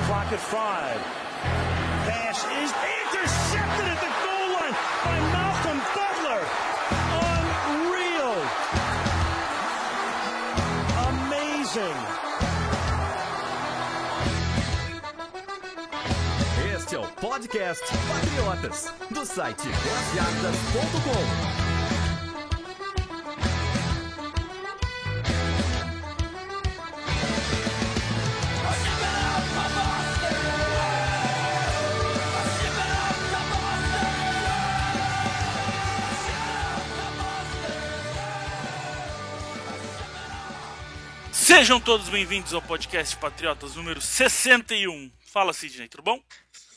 clock at 5. Pass is intercepted at the goal line by Malcolm Butler. Unreal. Amazing. Este é o podcast Patriotas, do site 10yardas.com. Sejam todos bem-vindos ao podcast Patriotas número 61. Fala, Sidney, tudo bom?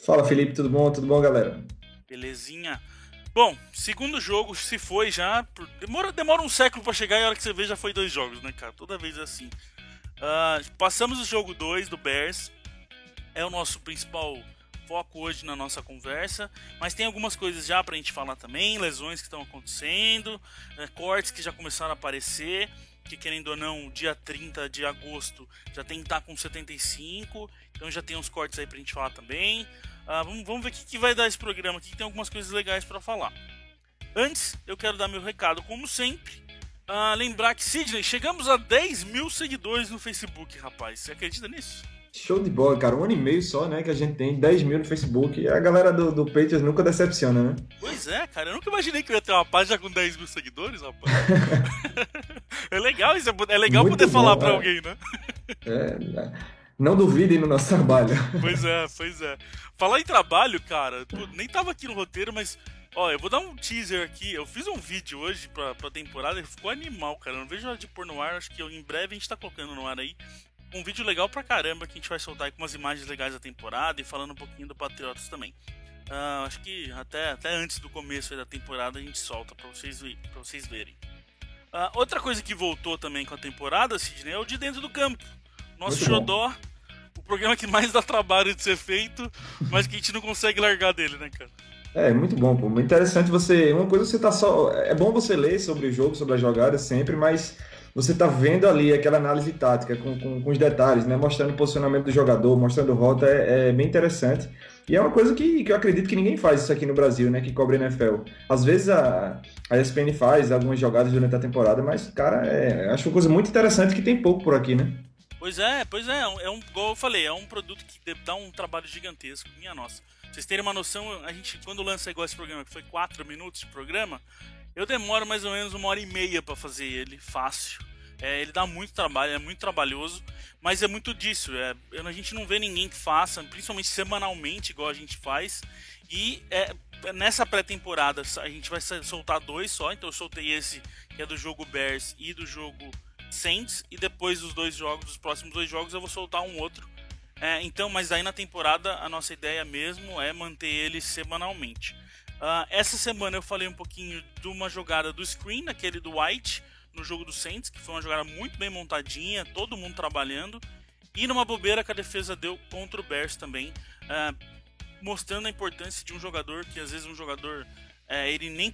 Fala, Felipe, tudo bom? Tudo bom, galera? Belezinha. Bom, segundo jogo se foi já. Demora um século pra chegar e a hora que você vê já foi 2 jogos, né, cara? Toda vez é assim. Passamos o jogo 2 do Bears. É o nosso principal foco hoje na nossa conversa. Mas tem algumas coisas já pra gente falar também. Lesões que estão acontecendo. Cortes que já começaram a aparecer. Que querendo ou não, dia 30 de agosto já tem que estar com 75. Então já tem uns cortes aí pra gente falar também. Vamos ver o que vai dar esse programa aqui, que tem algumas coisas legais pra falar. Antes, eu quero dar meu recado, como sempre. Lembrar que, Sidney, chegamos a 10 mil seguidores no Facebook, rapaz. Você acredita nisso? Show de bola, cara. 1 ano e meio só, né, que a gente tem 10 mil no Facebook. E a galera do Patriots nunca decepciona, né? Pois é, cara. Eu nunca imaginei que eu ia ter uma página com 10 mil seguidores, rapaz. É legal isso. É legal Muito poder bom, falar pra alguém, né? Não duvidem no nosso trabalho. Pois é. Falar em trabalho, cara, nem tava aqui no roteiro, mas... Ó, eu vou dar um teaser aqui. Eu fiz um vídeo hoje pra temporada e ficou animal, cara. Eu não vejo hora de pôr no ar. Acho que em breve a gente tá colocando no ar aí. Um vídeo legal pra caramba que a gente vai soltar aí com umas imagens legais da temporada e falando um pouquinho do Patriotas também. Acho que até antes do começo aí da temporada a gente solta pra vocês verem. Outra coisa que voltou também com a temporada, Sidney, é o de dentro do campo. Nosso Muito xodó, o programa que mais dá trabalho de ser feito, mas que a gente não consegue largar dele, né, cara? É, muito bom, pô. Muito interessante você... Uma coisa você tá só... É bom você ler sobre o jogo, sobre as jogadas sempre, mas você tá vendo ali aquela análise tática com os detalhes, né? Mostrando o posicionamento do jogador, mostrando rota, é bem interessante. E é uma coisa que eu acredito que ninguém faz isso aqui no Brasil, né? Que cobre NFL. Às vezes a ESPN faz algumas jogadas durante a temporada, mas, cara, acho uma coisa muito interessante que tem pouco por aqui, né? Pois é. Igual eu falei, é um produto que dá um trabalho gigantesco, minha nossa. Pra vocês terem uma noção, a gente, quando lança igual esse programa, que foi 4 minutos de programa, eu demoro mais ou menos 1h30 pra fazer ele, fácil. Ele dá muito trabalho, é muito trabalhoso, mas é muito disso. A gente não vê ninguém que faça, principalmente semanalmente, igual a gente faz. E nessa pré-temporada a gente vai soltar 2 só, então eu soltei esse que é do jogo Bears e do jogo Saints, e depois dos próximos 2 jogos eu vou soltar um outro. Mas aí na temporada a nossa ideia mesmo é manter ele semanalmente. Essa semana eu falei um pouquinho de uma jogada do screen, aquele do White, no jogo do Saints, que foi uma jogada muito bem montadinha, todo mundo trabalhando, e numa bobeira que a defesa deu contra o Bears também, mostrando a importância de um jogador, que às vezes um jogador ele nem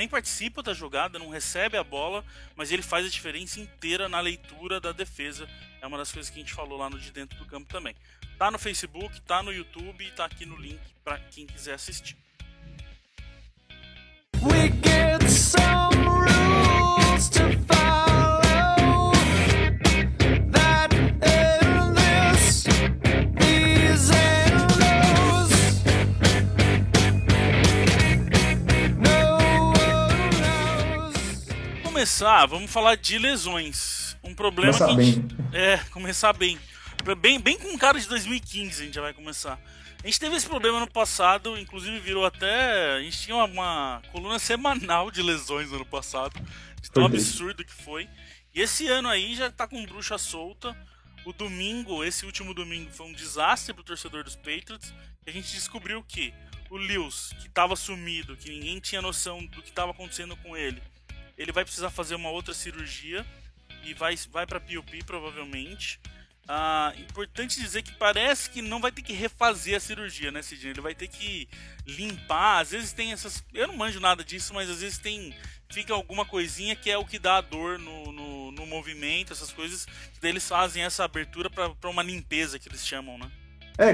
participa da jogada, não recebe a bola, mas ele faz a diferença inteira na leitura da defesa. É uma das coisas que a gente falou lá no De Dentro do Campo também. Tá no Facebook, tá no YouTube e tá aqui no link para quem quiser assistir. We get some rules to follow that in this these and those. No one knows. Vamos falar de lesões. Um problema Começar que a gente... bem. Começar bem. Bem com cara de 2015 a gente já vai começar. A gente teve esse problema no passado, inclusive virou até... A gente tinha uma coluna semanal de lesões no ano passado, de tão absurdo que foi. E esse ano aí já tá com bruxa solta. Esse último domingo foi um desastre pro torcedor dos Patriots. E a gente descobriu que o Lewis, que tava sumido, que ninguém tinha noção do que tava acontecendo com ele, ele vai precisar fazer uma outra cirurgia e vai pra PUP provavelmente. Importante dizer que parece que não vai ter que refazer a cirurgia, né, Sidney? Ele vai ter que limpar, às vezes tem essas... Eu não manjo nada disso, mas às vezes fica alguma coisinha que é o que dá a dor no movimento, essas coisas, que daí eles fazem essa abertura pra uma limpeza que eles chamam, né?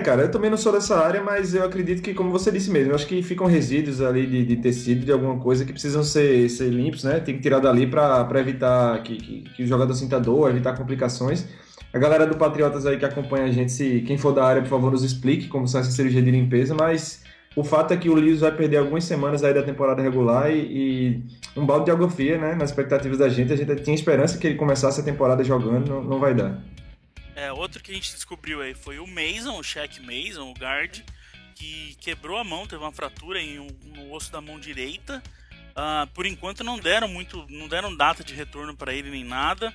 Cara, eu também não sou dessa área, mas eu acredito que, como você disse mesmo, eu acho que ficam resíduos ali de tecido, de alguma coisa que precisam ser limpos, né? Tem que tirar dali para evitar que o jogador sinta dor, evitar complicações. A galera do Patriotas aí que acompanha a gente, se quem for da área, por favor, nos explique como são essas cirurgias de limpeza, mas o fato é que o Lewis vai perder algumas semanas aí da temporada regular e um balde de água fria, né? Nas expectativas da gente, a gente tinha esperança que ele começasse a temporada jogando, não vai dar. Outro que a gente descobriu aí foi o Mason, o Shaq Mason, o guard, que quebrou a mão, teve uma fratura no osso da mão direita. Por enquanto não deram data de retorno para ele nem nada.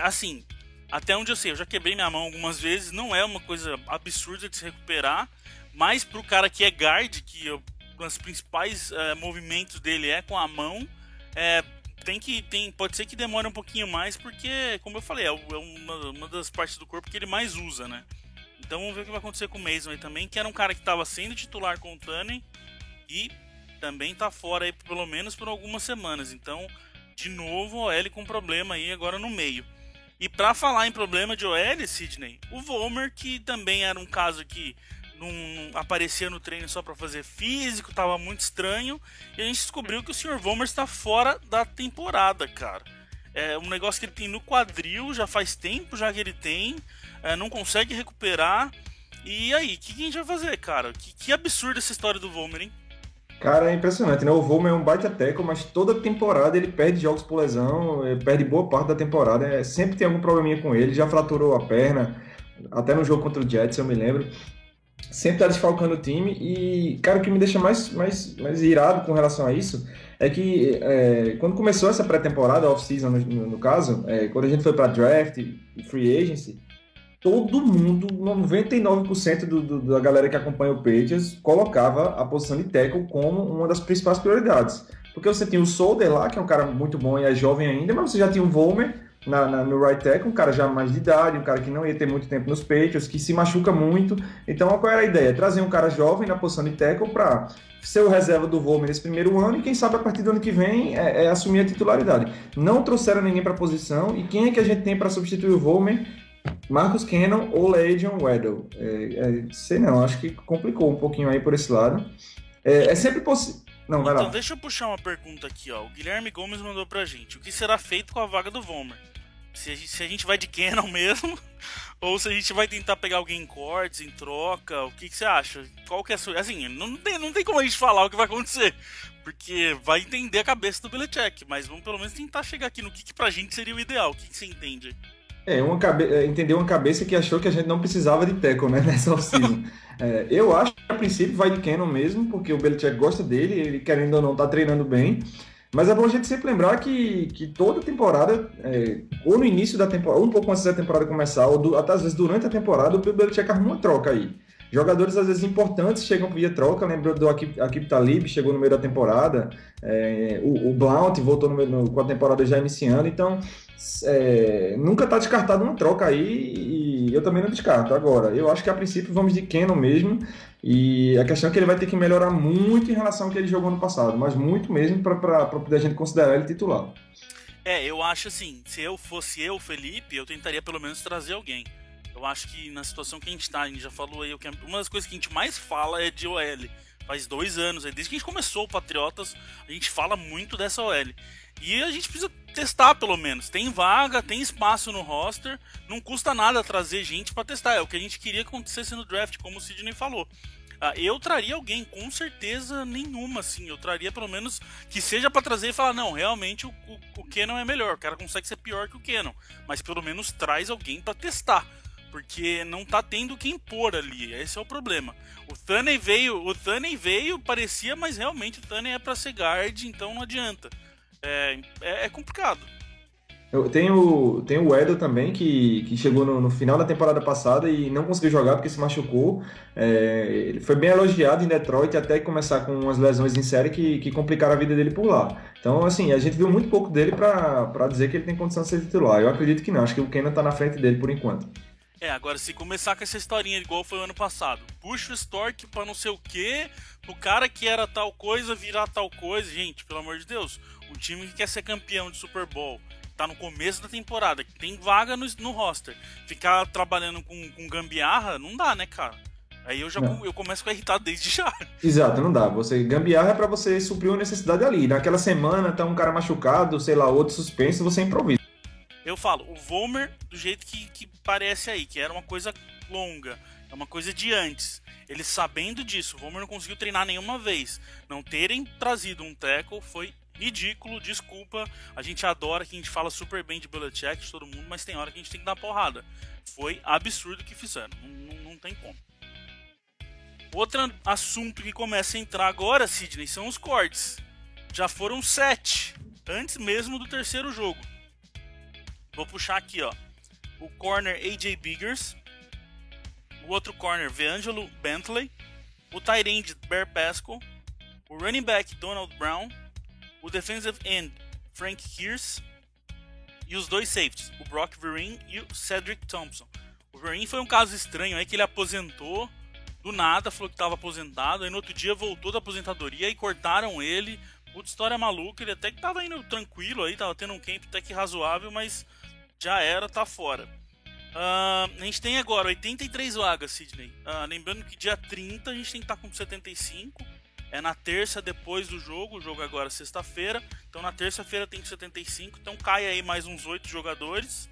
Assim, até onde eu sei, eu já quebrei minha mão algumas vezes, não é uma coisa absurda de se recuperar, mas pro cara que é guard, que os principais movimentos dele é com a mão, pode ser que demore um pouquinho mais, porque, como eu falei, é uma das partes do corpo que ele mais usa, né? Então vamos ver o que vai acontecer com o Mason aí também, que era um cara que estava sendo titular com o Tunney e também tá fora aí pelo menos por algumas semanas. Então, de novo, o OL com problema aí agora no meio. E pra falar em problema de OL, Sidney, o Vollmer, que também era um caso que não aparecia no treino só para fazer físico, tava muito estranho, e a gente descobriu que o Sr. Vollmer está fora da temporada, cara. É um negócio que ele tem no quadril, já faz tempo já que ele tem, não consegue recuperar. E aí, o que a gente vai fazer, cara? Que absurdo essa história do Vollmer, hein? Cara, é impressionante, né? O Vollmer é um baita tackle, mas toda temporada ele perde jogos por lesão, perde boa parte da temporada, sempre tem algum probleminha com ele, já fraturou a perna, até no jogo contra o Jets, eu me lembro. Sempre tá desfalcando o time e, cara, o que me deixa mais irado com relação a isso é que quando começou essa pré-temporada, off-season no caso, quando a gente foi pra draft, free agency, todo mundo, 99% da galera que acompanha o Patriots, colocava a posição de tackle como uma das principais prioridades. Porque você tinha o Solder lá, que é um cara muito bom e é jovem ainda, mas você já tinha o Vollmer no right tackle, um cara já mais de idade, um cara que não ia ter muito tempo nos Patriots, que se machuca muito. Então, qual era a ideia? Trazer um cara jovem na posição de tackle para ser o reserva do Vollmer nesse primeiro ano e quem sabe a partir do ano que vem assumir a titularidade. Não trouxeram ninguém para a posição e quem é que a gente tem para substituir o Vollmer? Marcus Cannon ou Le'Veon Weddle? Sei não, acho que complicou um pouquinho aí por esse lado. É sempre possível. Não, vai lá. Então, deixa eu puxar uma pergunta aqui, ó. O Guilherme Gomes mandou pra gente. O que será feito com a vaga do Vollmer? Se a gente vai de Cannon mesmo, ou se a gente vai tentar pegar alguém em cortes, em troca, o que você acha? Qual que é a sua... Assim, não tem como a gente falar o que vai acontecer, porque vai entender a cabeça do Belichick, mas vamos pelo menos tentar chegar aqui no que pra gente seria o ideal. O que você entende? Entendeu uma cabeça que achou que a gente não precisava de tackle, né, nessa off-season. Eu acho que a princípio vai de Cannon mesmo, porque o Belichick gosta dele, ele querendo ou não tá treinando bem. Mas é bom a gente sempre lembrar que toda temporada, ou no início da temporada, ou um pouco antes da temporada começar, ou até às vezes durante a temporada, o Belichick arruma uma troca aí. Jogadores às vezes importantes chegam via troca, lembrou do Aqib Talib, chegou no meio da temporada, o Blount voltou com a temporada já iniciando, então nunca está descartado uma troca aí e eu também não descarto. Agora, eu acho que a princípio vamos de Cannon mesmo, e a questão é que ele vai ter que melhorar muito em relação ao que ele jogou no passado, mas muito mesmo para poder a gente considerar ele titular. Eu acho assim, se eu fosse Felipe, eu tentaria pelo menos trazer alguém. Eu acho que na situação que a gente já falou aí, uma das coisas que a gente mais fala é de OL. Faz 2 anos, desde que a gente começou o Patriotas, a gente fala muito dessa OL. E a gente precisa testar pelo menos. Tem vaga, tem espaço no roster, não custa nada trazer gente pra testar. É o que a gente queria que acontecesse no draft, como o Sidney falou. Eu traria alguém, com certeza nenhuma, assim. Eu traria pelo menos que seja pra trazer e falar, não, realmente o Cannon é melhor. O cara consegue ser pior que o Cannon. Mas pelo menos traz alguém pra testar. Porque não tá tendo quem pôr ali, esse é o problema. O Tunney veio, parecia, mas realmente o Tunney é pra ser guard, então não adianta. É complicado. Tem o Weddle também, que chegou no final da temporada passada e não conseguiu jogar porque se machucou. Ele foi bem elogiado em Detroit até começar com umas lesões em série que complicaram a vida dele por lá. Então, assim, a gente viu muito pouco dele pra dizer que ele tem condição de ser titular. Eu acredito que não, acho que o Cannon tá na frente dele por enquanto. Agora se começar com essa historinha igual foi o ano passado, puxa o Stork pra não sei o que, o cara que era tal coisa virar tal coisa, gente, pelo amor de Deus, um time que quer ser campeão de Super Bowl tá no começo da temporada, que tem vaga no roster. Ficar trabalhando com gambiarra, não dá, né, cara? Aí eu começo a ficar irritado desde já. Exato, não dá. Você gambiarra é pra você suprir uma necessidade ali. Naquela semana tá um cara machucado, sei lá, outro suspenso, você improvisa. Eu falo, o Vollmer, do jeito que parece aí, que era uma coisa longa, é uma coisa de antes. Eles sabendo disso, o Vollmer não conseguiu treinar nenhuma vez. Não terem trazido um tackle foi ridículo, desculpa. A gente adora que a gente fala super bem de Belichick, de todo mundo, mas tem hora que a gente tem que dar porrada. Foi absurdo o que fizeram, não tem como. Outro assunto que começa a entrar agora, Sidney, são os cortes. Já foram 7, antes mesmo do terceiro jogo. Vou puxar aqui, ó. O corner A.J. Biggers, o outro corner VeAngelo Bentley, o tight end Bear Pascal, o running back Donald Brown, o defensive end Frank Kears e os dois safeties, o Brock Vereen e o Cedric Thompson. O Vereen foi um caso estranho aí que ele aposentou do nada, falou que estava aposentado, aí no outro dia voltou da aposentadoria e cortaram ele. Puta história maluca, ele até que tava indo tranquilo aí, tava tendo um camp até que razoável, mas já era, tá fora. A gente tem agora 83 vagas, Sidney. Lembrando que dia 30 a gente tem que estar com 75. É na terça depois do jogo. O jogo agora é sexta-feira. Então na terça-feira tem 75. Então cai aí mais uns 8 jogadores.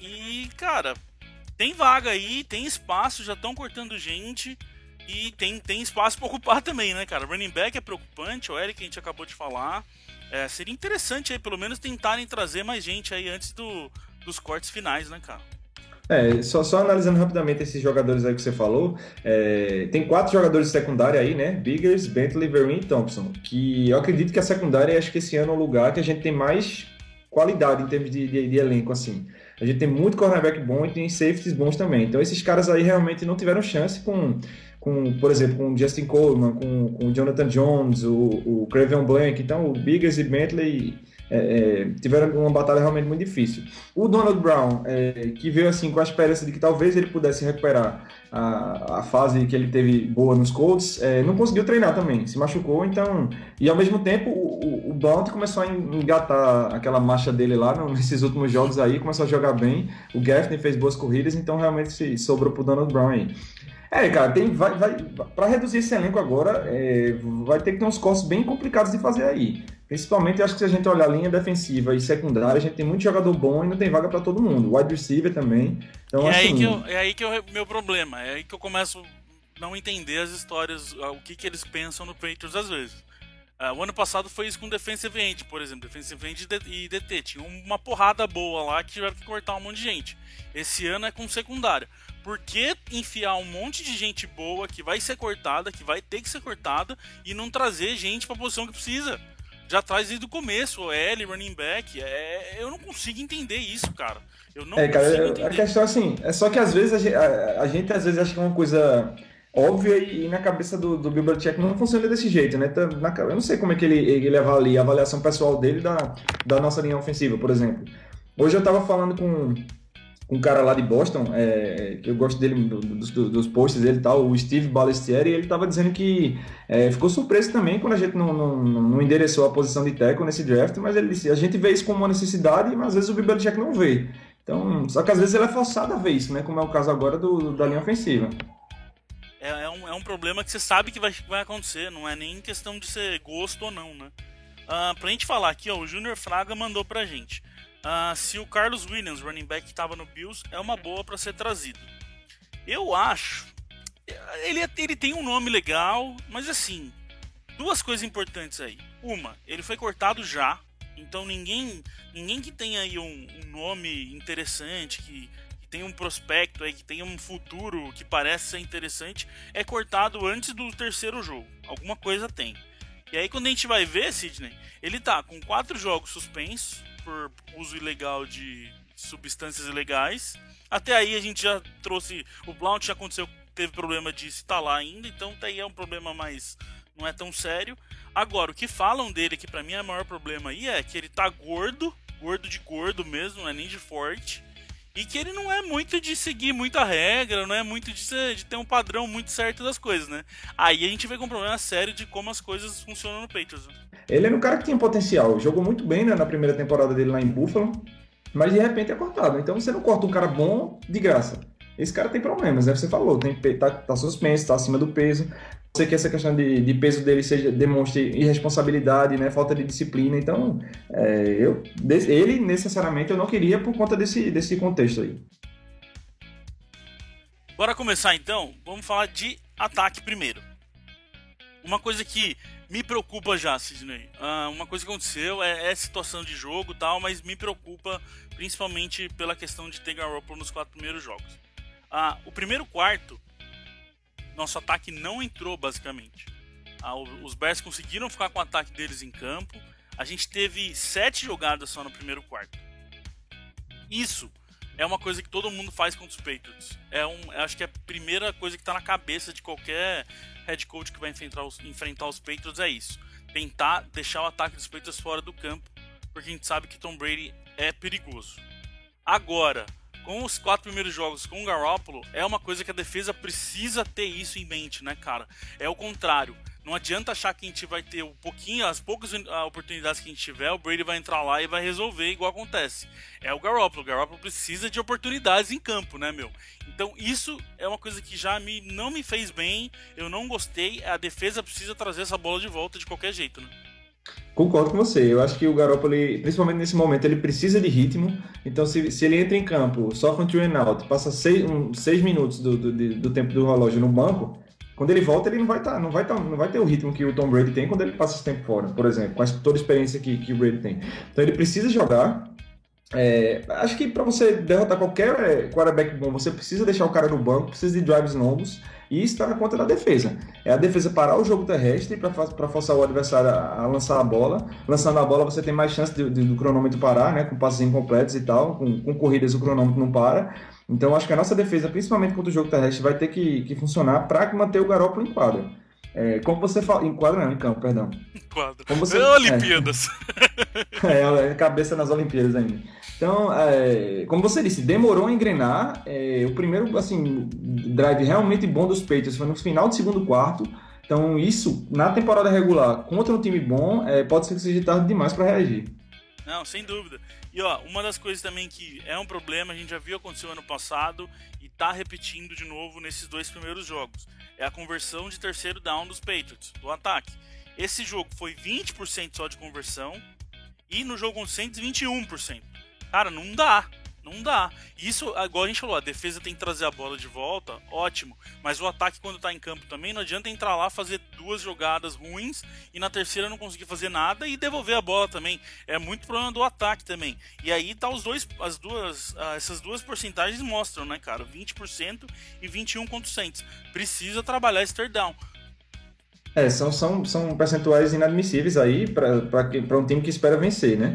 E cara, tem vaga aí, tem espaço, já estão cortando gente. E tem espaço para ocupar também, né, cara? Running back é preocupante, o Eric a gente acabou de falar. Seria interessante aí, pelo menos, tentarem trazer mais gente aí antes dos cortes finais, né, cara? Só analisando rapidamente esses jogadores aí que você falou, tem 4 jogadores de secundária aí, né? Biggers, Bentley, Vereen e Thompson. Que eu acredito que a secundária, acho que esse ano é o lugar que a gente tem mais qualidade em termos de elenco, assim. A gente tem muito cornerback bom e tem safeties bons também. Então esses caras aí realmente não tiveram chance por exemplo, com o Justin Coleman, com o Jonathan Jones, o Craven Blank. Então o Biggers e Bentley tiveram uma batalha realmente muito difícil. O Donald Brown, que veio assim com a esperança de que talvez ele pudesse recuperar a fase que ele teve boa nos Colts, não conseguiu treinar também, se machucou, então, e ao mesmo tempo o Blount começou a engatar aquela marcha dele lá nesses últimos jogos aí, começou a jogar bem, o Gaffney fez boas corridas, então realmente sobrou pro Donald Brown aí. Cara, para reduzir esse elenco agora, vai ter que ter uns cortes bem complicados de fazer aí. Principalmente, eu acho que se a gente olhar a linha defensiva e secundária, a gente tem muito jogador bom e não tem vaga para todo mundo. Wide receiver também. Então, é aí que é o meu problema. É aí que eu começo a não entender as histórias, o que eles pensam no Patriots às vezes. O ano passado foi isso com Defensive End, por exemplo. Defensive End e DT. Tinha uma porrada boa lá que tiveram que cortar um monte de gente. Esse ano é com secundária. Por que enfiar um monte de gente boa que vai ser cortada, que vai ter que ser cortada, e não trazer gente pra posição que precisa? Já traz desde o começo, o L, running back. Eu não consigo entender isso, cara. Eu não consigo entender. A questão assim, é só que às vezes a gente às vezes acha que é uma coisa óbvia e na cabeça do Bill Belichick não funciona desse jeito, né? Eu não sei como é que ele avalia a avaliação pessoal dele da nossa linha ofensiva, por exemplo. Hoje eu tava falando com um cara lá de Boston, que eu gosto dele, dos posts dele e tal, o Steve Ballestieri, e ele estava dizendo que ficou surpreso também quando a gente não endereçou a posição de tackle nesse draft, mas ele disse, a gente vê isso como uma necessidade, mas às vezes o Bill Belichick não vê. Então, só que às vezes ele é forçado a ver isso, né? Como é o caso agora da linha ofensiva. É um problema que você sabe que vai acontecer, não é nem questão de ser gosto ou não, né? Pra gente falar aqui, ó, o Júnior Fraga mandou pra gente. Se o Carlos Williams, running back que estava no Bills, é uma boa para ser trazido. Eu acho. Ele tem um nome legal, mas assim, 2 coisas importantes aí. Uma, ele foi cortado já, então ninguém que tenha aí um nome interessante, que tem um prospecto aí, que tem um futuro que parece ser interessante, é cortado antes do terceiro jogo. Alguma coisa tem. E aí quando a gente vai ver, Sidney, ele tá com 4 jogos suspensos por uso ilegal de substâncias ilegais. Até aí a gente já trouxe... O Blount já aconteceu, teve problema de estar lá ainda, então até aí é um problema, mas não é tão sério. Agora, o que falam dele, que pra mim é o maior problema aí, é que ele tá gordo de gordo mesmo, não é nem de forte, e que ele não é muito de seguir muita regra, não é muito de ter um padrão muito certo das coisas, né? Aí a gente vê com um problema sério de como as coisas funcionam no Patriots. Ele era um cara que tinha potencial, jogou muito bem, né, na primeira temporada dele lá em Buffalo, mas de repente é cortado. Então você não corta um cara bom de graça. Esse cara tem problemas, né? Você falou, tá suspenso, tá acima do peso. Sei que essa questão de peso dele demonstre irresponsabilidade, né? Falta de disciplina. Então, ele necessariamente eu não queria por conta desse contexto aí. Bora começar então? Vamos falar de ataque primeiro. Uma coisa que me preocupa já, Sidney. Uma coisa que aconteceu é situação de jogo e tal, mas me preocupa principalmente pela questão de ter Garoppolo nos 4 primeiros jogos. O primeiro quarto, nosso ataque não entrou basicamente. Os Bears conseguiram ficar com o ataque deles em campo. A gente teve 7 jogadas só no primeiro quarto. Isso é uma coisa que todo mundo faz contra os Patriots. Acho que é a primeira coisa que está na cabeça de qualquer head coach que vai enfrentar os Patriots é isso. Tentar deixar o ataque dos Patriots fora do campo, porque a gente sabe que Tom Brady é perigoso. Agora, com os 4 primeiros jogos com o Garoppolo, é uma coisa que a defesa precisa ter isso em mente, né, cara? É o contrário. Não adianta achar que a gente vai ter as poucas oportunidades que a gente tiver, o Brady vai entrar lá e vai resolver igual acontece. É o Garoppolo. O Garoppolo precisa de oportunidades em campo, né, meu? Então isso é uma coisa que já não me fez bem, eu não gostei. A defesa precisa trazer essa bola de volta de qualquer jeito, né? Concordo com você. Eu acho que o Garoppolo, principalmente nesse momento, ele precisa de ritmo. Então, se ele entra em campo só com 2 and out, passa 6 minutos do tempo do relógio no banco, quando ele volta, ele não vai ter o ritmo que o Tom Brady tem quando ele passa esse tempo fora, por exemplo, com toda a experiência que o Brady tem. Então, ele precisa jogar. Acho que para você derrotar qualquer quarterback bom, você precisa deixar o cara no banco, precisa de drives longos, e isso está na conta da defesa. É a defesa parar o jogo terrestre para forçar o adversário a lançar a bola. Lançando a bola, você tem mais chance do cronômetro parar, né? Com passes incompletos e tal, com corridas o cronômetro não para. Então acho que a nossa defesa, principalmente contra o jogo terrestre, vai ter que funcionar para manter o Garoppolo em quadra. Como você fala, em campo, perdão. Em quadra. Olimpíadas. Cabeça nas Olimpíadas ainda. Então, como você disse, demorou a engrenar. O primeiro assim, drive realmente bom dos Patriots foi no final do segundo quarto. Então, isso, na temporada regular, contra um time bom, pode ser que seja tarde demais para reagir. Não, sem dúvida. E uma das coisas também que é um problema, a gente já viu acontecer ano passado e tá repetindo de novo nesses 2 primeiros jogos. É a conversão de terceiro down dos Patriots, do ataque. Esse jogo foi 20% só de conversão e no jogo com Saints 21%. Cara, não dá. Isso, agora a gente falou, a defesa tem que trazer a bola de volta, ótimo. Mas o ataque, quando tá em campo também, não adianta entrar lá, fazer 2 jogadas ruins e na terceira não conseguir fazer nada e devolver a bola também. É muito problema do ataque também. E aí tá essas duas porcentagens mostram, né, cara? 20% e 21% contra o Saints. Precisa trabalhar esse third down. São percentuais inadmissíveis aí para um time que espera vencer, né?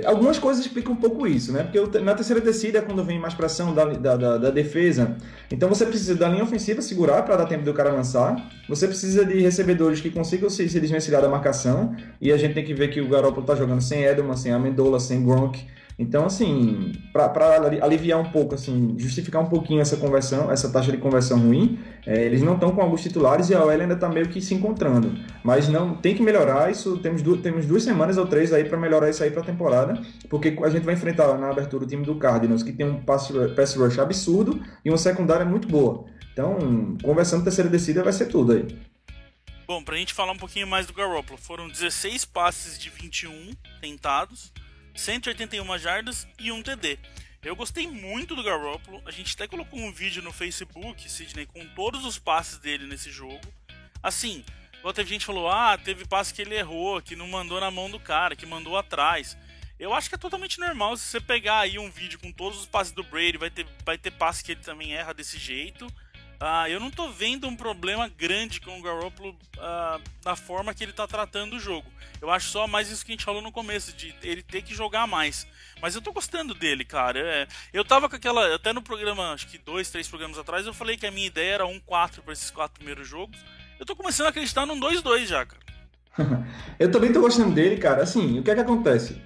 Algumas coisas explicam um pouco isso, né? Porque na terceira descida é quando vem mais pressão da defesa. Então você precisa da linha ofensiva segurar para dar tempo do cara lançar. Você precisa de recebedores que consigam se desvencilhar da marcação. E a gente tem que ver que o Garoppolo está jogando sem Edelman, sem Amendola, sem Gronk. Então, assim, para aliviar um pouco, assim, justificar um pouquinho essa taxa de conversão ruim, eles não estão com alguns titulares e a OL ainda está meio que se encontrando. Mas não tem que melhorar isso, temos 2 semanas ou 3 aí para melhorar isso aí para a temporada, porque a gente vai enfrentar na abertura o time do Cardinals, que tem um pass rush absurdo e uma secundária muito boa. Então, conversão de terceira descida vai ser tudo aí. Bom, pra gente falar um pouquinho mais do Garoppolo, foram 16 passes de 21 tentados, 181 jardas e 1 TD. Eu gostei muito do Garoppolo. A gente até colocou um vídeo no Facebook, Sidney, com todos os passes dele nesse jogo. Assim, igual teve gente que falou, teve passe que ele errou, que não mandou na mão do cara, que mandou atrás. Eu acho que é totalmente normal se você pegar aí um vídeo com todos os passes do Brady, vai ter passe que ele também erra desse jeito. Eu não tô vendo um problema grande com o Garoppolo na forma que ele tá tratando o jogo. Eu acho só mais isso que a gente falou no começo, de ele ter que jogar mais. Mas eu tô gostando dele, cara. Eu tava com aquela... Até no programa, acho que 2, 3 programas atrás, eu falei que a minha ideia era 1-4 para esses 4 primeiros jogos. Eu tô começando a acreditar num 2-2 já, cara. Eu também tô gostando dele, cara. Assim, o que é que acontece?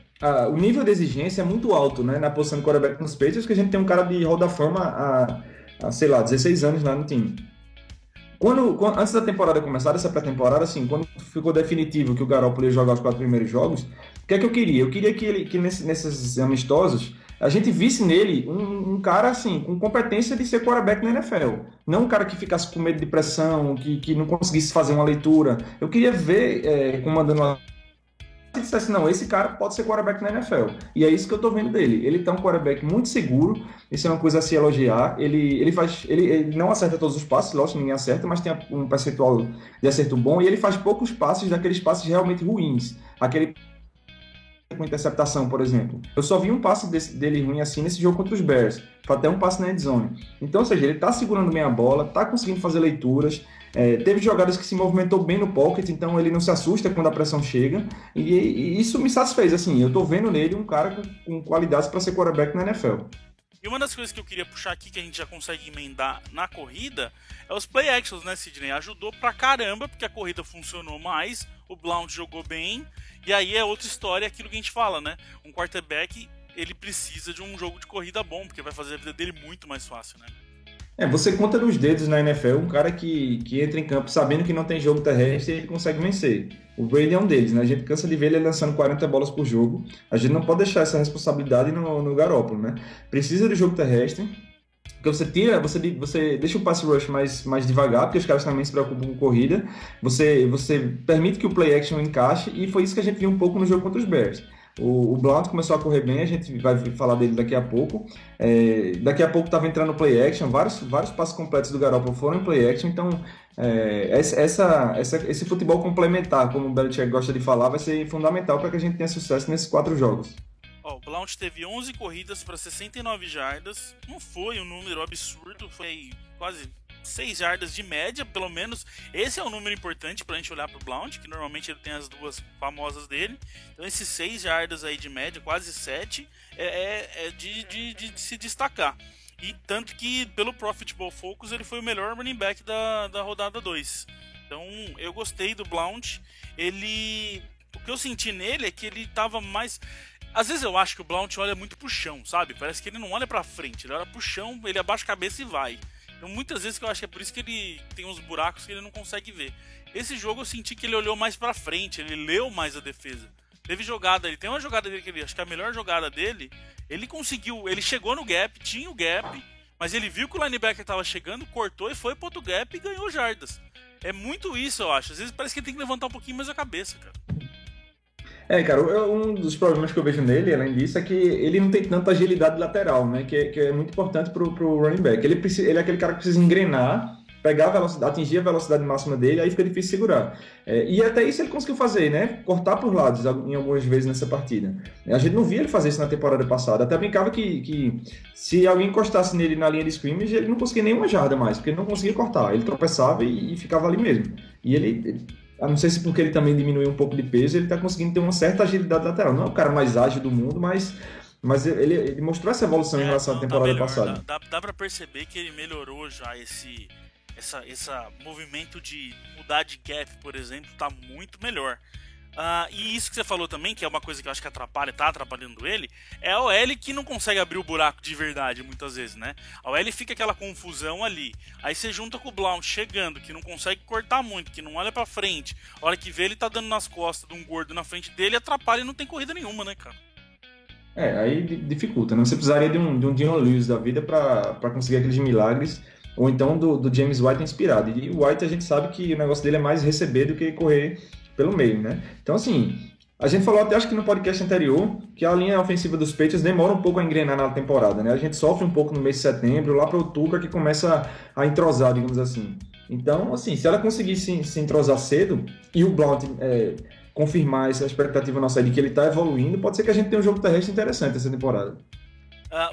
O nível de exigência é muito alto, né? Na posição de quarterback nos Patriots, que a gente tem um cara de Hall da Fama há, sei lá, 16 anos lá no time. Antes da temporada começar, essa pré-temporada, assim, quando ficou definitivo que o Garoppolo ia jogar os 4 primeiros jogos, o que é que eu queria? Eu queria que nesses amistosos a gente visse nele um cara, assim, com competência de ser quarterback na NFL. Não um cara que ficasse com medo de pressão, que não conseguisse fazer uma leitura. Eu queria ver comandando uma... Se dissesse, não, esse cara pode ser quarterback na NFL. E é isso que eu tô vendo dele. Ele tá um quarterback muito seguro, isso é uma coisa a se elogiar. Ele não acerta todos os passes, lógico, ninguém acerta, mas tem um percentual de acerto bom, e ele faz poucos passes daqueles passes realmente ruins. Aquele com interceptação, por exemplo. Eu só vi um passe dele ruim assim nesse jogo contra os Bears. Foi até um passe na endzone. Então, ou seja, ele tá segurando bem a bola, tá conseguindo fazer leituras. Teve jogadas que se movimentou bem no pocket, então ele não se assusta quando a pressão chega, e isso me satisfez, assim, eu tô vendo nele um cara com qualidades para ser quarterback na NFL. E uma das coisas que eu queria puxar aqui, que a gente já consegue emendar na corrida, é os play actions, né, Sidney? Ajudou pra caramba, porque a corrida funcionou mais, o Blount jogou bem, e aí é outra história, aquilo que a gente fala, né? Um quarterback, ele precisa de um jogo de corrida bom, porque vai fazer a vida dele muito mais fácil, né? Você conta nos dedos na NFL um cara que entra em campo sabendo que não tem jogo terrestre e ele consegue vencer. O Brady é um deles, né? A gente cansa de ver ele lançando 40 bolas por jogo. A gente não pode deixar essa responsabilidade no Garoppolo, né? Precisa de jogo terrestre, porque você deixa o pass rush mais devagar, porque os caras também se preocupam com corrida. Você permite que o play action encaixe, e foi isso que a gente viu um pouco no jogo contra os Bears. O Blount começou a correr bem, a gente vai falar dele daqui a pouco. Daqui a pouco estava entrando no play action, vários passos completos do Garoppolo foram em play action, então esse futebol complementar, como o Belichick gosta de falar, vai ser fundamental para que a gente tenha sucesso nesses 4 jogos. O Blount teve 11 corridas para 69 jardas, não foi um número absurdo, foi quase 6 jardas de média, pelo menos. Esse é um número importante pra gente olhar pro Blount, que normalmente ele tem as duas famosas dele. Então esses 6 jardas aí de média, quase 7, é de se destacar. E tanto que pelo Pro Football Focus ele foi o melhor running back da rodada 2. Então eu gostei do Blount. O que eu senti nele é que ele tava mais... Às vezes eu acho que o Blount olha muito pro chão, sabe? Parece que ele não olha pra frente, ele olha pro chão, ele abaixa a cabeça e vai. Então muitas vezes que eu acho que é por isso que ele tem uns buracos que ele não consegue ver. Esse jogo eu senti que ele olhou mais pra frente, ele leu mais a defesa. Teve jogada, ele tem uma jogada dele que acho que é a melhor jogada dele, ele chegou no gap, tinha o gap, mas ele viu que o linebacker tava chegando, cortou e foi pro outro gap e ganhou jardas. É muito isso, eu acho. Às vezes parece que ele tem que levantar um pouquinho mais a cabeça, cara. Cara, um dos problemas que eu vejo nele, além disso, é que ele não tem tanta agilidade lateral, né? Que é muito importante pro running back. Ele é aquele cara que precisa engrenar, pegar a velocidade, atingir a velocidade máxima dele, aí fica difícil segurar. E até isso ele conseguiu fazer, né? Cortar por lados em algumas vezes nessa partida. A gente não via ele fazer isso na temporada passada. Até brincava que se alguém encostasse nele na linha de scrimmage, ele não conseguia nenhuma jarda mais, porque ele não conseguia cortar. Ele tropeçava e ficava ali mesmo. E ele não sei se porque ele também diminuiu um pouco de peso, ele está conseguindo ter uma certa agilidade lateral. Não é o cara mais ágil do mundo, mas ele mostrou essa evolução em relação à temporada passada. Dá para perceber que ele melhorou já esse movimento de mudar de gap, por exemplo, tá muito melhor. E isso que você falou também, que é uma coisa que eu acho que tá atrapalhando ele, é a OL que não consegue abrir o buraco de verdade muitas vezes, né? A OL fica aquela confusão ali. Aí você junta com o Blount chegando, que não consegue cortar muito, que não olha pra frente. A hora que vê ele tá dando nas costas de um gordo na frente dele, atrapalha e não tem corrida nenhuma, né, cara? Aí dificulta, né? Você precisaria de um Dion Lewis da vida pra conseguir aqueles milagres, ou então do James White inspirado. E o White a gente sabe que o negócio dele é mais receber do que correr pelo meio, né? Então, assim, a gente falou até, acho que no podcast anterior, que a linha ofensiva dos Patriots demora um pouco a engrenar na temporada, né? A gente sofre um pouco no mês de setembro, lá para outubro, que começa a entrosar, digamos assim. Então, assim, se ela conseguir se entrosar cedo, e o Blount confirmar essa expectativa nossa de que ele está evoluindo, pode ser que a gente tenha um jogo terrestre interessante essa temporada.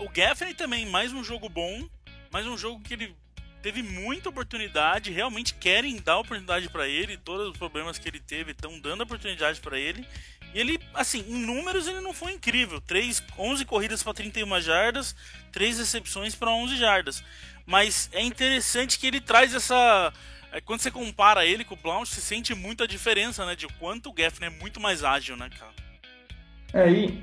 O Gaffney também, mais um jogo bom, mais um jogo que ele teve muita oportunidade, realmente querem dar oportunidade para ele, todos os problemas que ele teve estão dando oportunidade para ele, e ele, assim, em números ele não foi incrível, 11 corridas para 31 jardas, 3 recepções para 11 jardas, mas é interessante que ele traz essa... Quando você compara ele com o Blount, você sente muito a diferença, né, de quanto o Gaffney é muito mais ágil, né, cara? E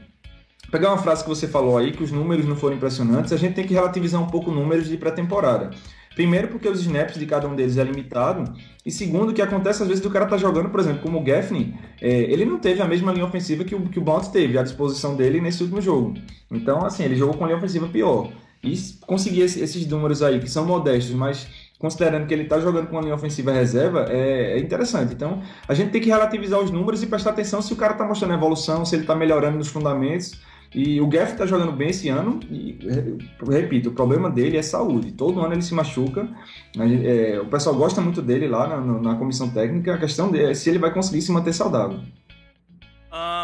pegar uma frase que você falou aí, que os números não foram impressionantes, a gente tem que relativizar um pouco os números de pré-temporada. Primeiro, porque os snaps de cada um deles é limitado. E segundo, que acontece às vezes do cara tá jogando, por exemplo, como o Gaffney, ele não teve a mesma linha ofensiva que o Blount teve à disposição dele nesse último jogo. Então, assim, ele jogou com linha ofensiva pior. E conseguir esses números aí, que são modestos, mas considerando que ele está jogando com uma linha ofensiva reserva, é interessante. Então, a gente tem que relativizar os números e prestar atenção se o cara está mostrando evolução, se ele está melhorando nos fundamentos. E o Gaff está jogando bem esse ano e, repito, o problema dele é saúde. Todo ano ele se machuca. O pessoal gosta muito dele lá na comissão técnica. A questão dele é se ele vai conseguir se manter saudável.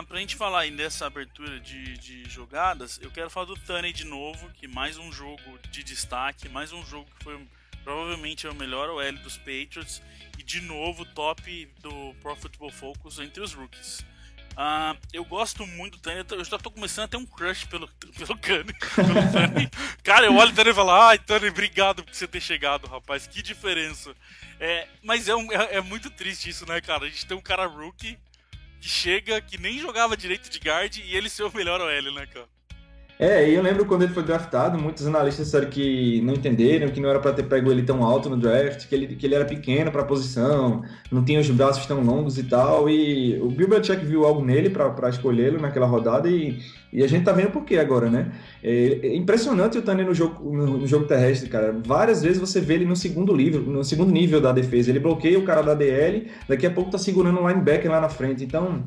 Pra gente falar aí dessa abertura de jogadas, eu quero falar do Tunney de novo, que mais um jogo de destaque, mais um jogo que foi provavelmente o melhor OL dos Patriots e de novo top do Pro Football Focus entre os rookies. Eu gosto muito do Tunney, eu já tô começando a ter um crush pelo Tunney. Cara, eu olho o Tunney e falo, ai Tunney, obrigado por você ter chegado, rapaz, que diferença. Mas é muito triste isso, né, cara? A gente tem um cara rookie que chega, que nem jogava direito de guard e ele ser o melhor OL, né, cara? E eu lembro quando ele foi draftado, muitos analistas disseram que não entenderam, que não era para ter pego ele tão alto no draft, que ele era pequeno para a posição, não tinha os braços tão longos e tal, e o Bill Belichick viu algo nele para escolhê-lo naquela rodada e a gente tá vendo por quê agora, né? É impressionante o Tunney no jogo terrestre, cara. Várias vezes você vê ele no segundo nível da defesa. Ele bloqueia o cara da DL, daqui a pouco tá segurando um linebacker lá na frente. Então,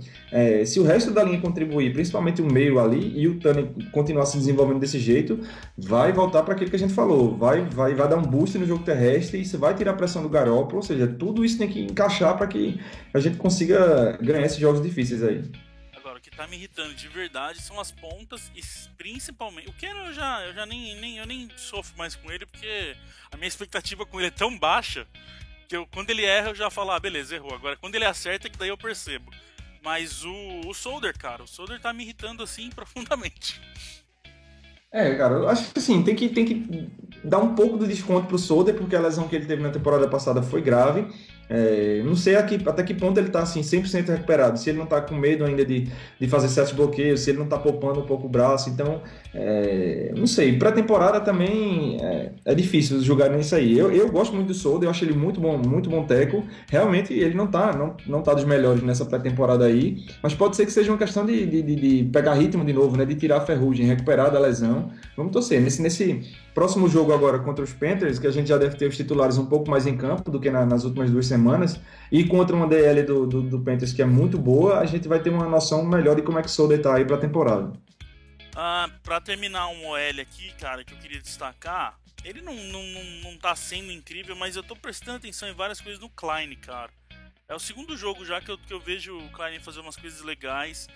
se o resto da linha contribuir, principalmente o meio ali, e o Tunney continuar se desenvolvendo desse jeito, vai voltar para aquilo que a gente falou. Vai dar um boost no jogo terrestre e você vai tirar a pressão do Garoppolo. Ou seja, tudo isso tem que encaixar para que a gente consiga ganhar esses jogos difíceis aí. O que tá me irritando de verdade são as pontas e principalmente o Cannon eu nem sofro mais com ele porque a minha expectativa com ele é tão baixa que quando ele erra eu já falo, beleza, errou. Agora quando ele acerta que daí eu percebo. Mas o Solder, cara, o Solder tá me irritando assim profundamente. Cara, eu acho que assim, tem que dar um pouco de desconto pro Solder, porque a lesão que ele teve na temporada passada foi grave. Não sei até que ponto ele tá assim, 100% recuperado, se ele não tá com medo ainda de fazer certos bloqueios, se ele não tá poupando um pouco o braço, então não sei, pré-temporada também é difícil julgar nisso aí. Eu gosto muito do Solder, eu acho ele muito bom teco, realmente ele não tá dos melhores nessa pré-temporada aí, mas pode ser que seja uma questão de pegar ritmo de novo, né, de tirar a ferrugem, recuperar da lesão. Vamos torcer, nesse próximo jogo agora contra os Panthers, que a gente já deve ter os titulares um pouco mais em campo do que nas últimas 2 semanas, e contra uma DL do Panthers que é muito boa, a gente vai ter uma noção melhor de como é que o Solder tá aí pra temporada. Pra terminar um OL aqui, cara, que eu queria destacar, ele não tá sendo incrível, mas eu tô prestando atenção em várias coisas no Klein, cara. É o segundo jogo já que eu vejo o Klein fazer umas coisas legais.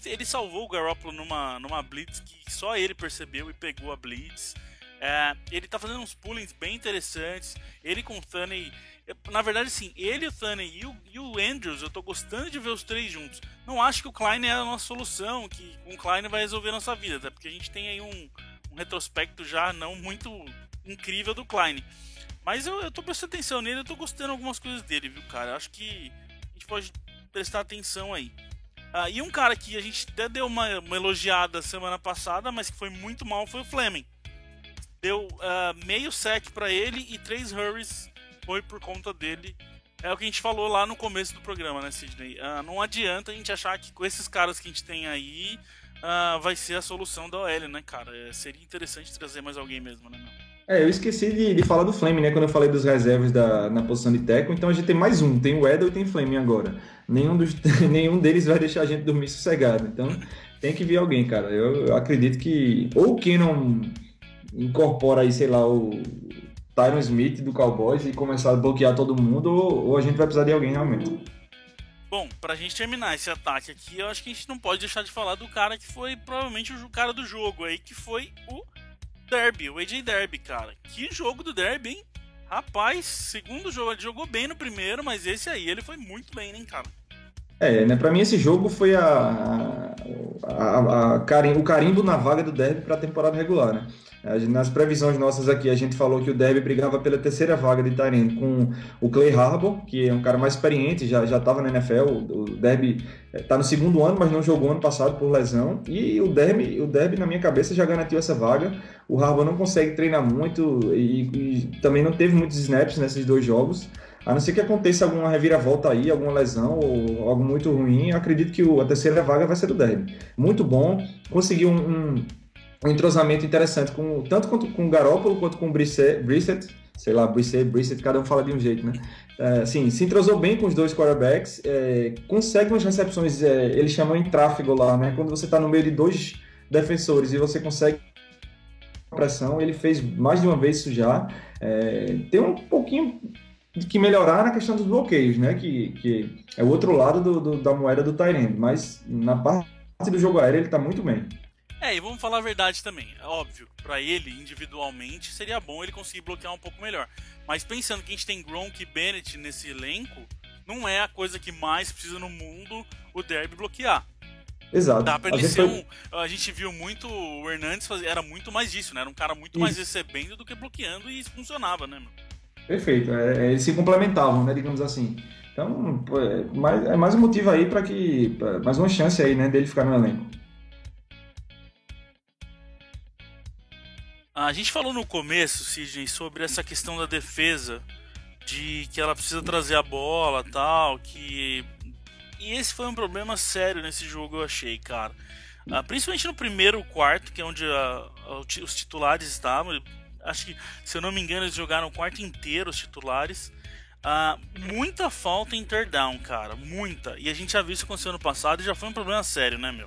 Ele salvou o Garoppolo numa blitz que só ele percebeu e pegou a blitz. Ele tá fazendo uns pullings bem interessantes. Ele com o Tunney, na verdade sim, ele, o Tunney e o Andrews, eu tô gostando de ver os 3 juntos. Não acho que o Klein é a nossa solução, que com o Klein vai resolver a nossa vida, até porque a gente tem aí um retrospecto já não muito incrível do Klein. Mas eu tô prestando atenção nele, eu tô gostando de algumas coisas dele, viu, cara? Eu acho que a gente pode prestar atenção aí. E um cara que a gente até deu uma elogiada semana passada, mas que foi muito mal, foi o Fleming. Deu meio sec pra ele e 3 hurries foi por conta dele. É o que a gente falou lá no começo do programa, né, Sidney? Não adianta a gente achar que com esses caras que a gente tem aí vai ser a solução da OL, né, cara? Seria interessante trazer mais alguém mesmo, né, meu? Eu esqueci de falar do Fleming, né? Quando eu falei dos reservas na posição de tackle. Então a gente tem mais um. Tem o Edel e tem o Fleming agora. Nenhum deles vai deixar a gente dormir sossegado. Então tem que vir alguém, cara. Eu acredito que ou o Cannon incorpora aí, sei lá, o Tyron Smith do Cowboys e começar a bloquear todo mundo, ou a gente vai precisar de alguém realmente. Bom, pra gente terminar esse ataque aqui, eu acho que a gente não pode deixar de falar do cara que foi provavelmente o cara do jogo aí, que foi o Derby, o AJ Derby, cara. Que jogo do Derby, hein? Rapaz, segundo jogo, ele jogou bem no primeiro, mas esse aí ele foi muito bem, hein, cara? Né? Para mim esse jogo foi o carimbo na vaga do Derby para a temporada regular, né? Nas previsões nossas aqui, a gente falou que o Derby brigava pela terceira vaga de tight end com o Clay Harbour, que é um cara mais experiente, já estava na NFL. O Derby está no segundo ano, mas não jogou ano passado por lesão. E o Derby, na minha cabeça, já garantiu essa vaga. O Harbour não consegue treinar muito e também não teve muitos snaps nesses 2 jogos. A não ser que aconteça alguma reviravolta aí, alguma lesão ou algo muito ruim, eu acredito que a terceira vaga vai ser do Derby. Muito bom, conseguiu um entrosamento interessante, tanto com o Garoppolo quanto com o Brissett, sei lá, Brissett, cada um fala de um jeito, né? Assim, se entrosou bem com os 2 quarterbacks, consegue umas recepções, eles chamam em tráfego lá, né? Quando você está no meio de 2 defensores e você consegue pressão, ele fez mais de uma vez isso já. Tem um pouquinho que melhorar na questão dos bloqueios, né? Que é o outro lado da moeda do tight end, mas na parte do jogo aéreo ele está muito bem. E vamos falar a verdade também. É óbvio, pra ele, individualmente, seria bom ele conseguir bloquear um pouco melhor. Mas pensando que a gente tem Gronk e Bennett nesse elenco, não é a coisa que mais precisa no mundo o Derby bloquear. Exato. Dá pra ele ser A gente viu muito o Hernandes era muito mais disso, né? Era um cara muito mais recebendo do que bloqueando e isso funcionava, né, mano? Perfeito. Eles se complementavam, né? Digamos assim. Então, é mais um motivo aí mais uma chance aí, né? Dele ficar no elenco. A gente falou no começo, Sidney, sobre essa questão da defesa, de que ela precisa trazer a bola e tal, E esse foi um problema sério nesse jogo, eu achei, cara. Principalmente no primeiro quarto, que é onde os titulares estavam. Acho que, se eu não me engano, eles jogaram o quarto inteiro, os titulares. Muita falta em third down, cara, muita. E a gente já viu isso acontecer ano passado e já foi um problema sério, né, meu?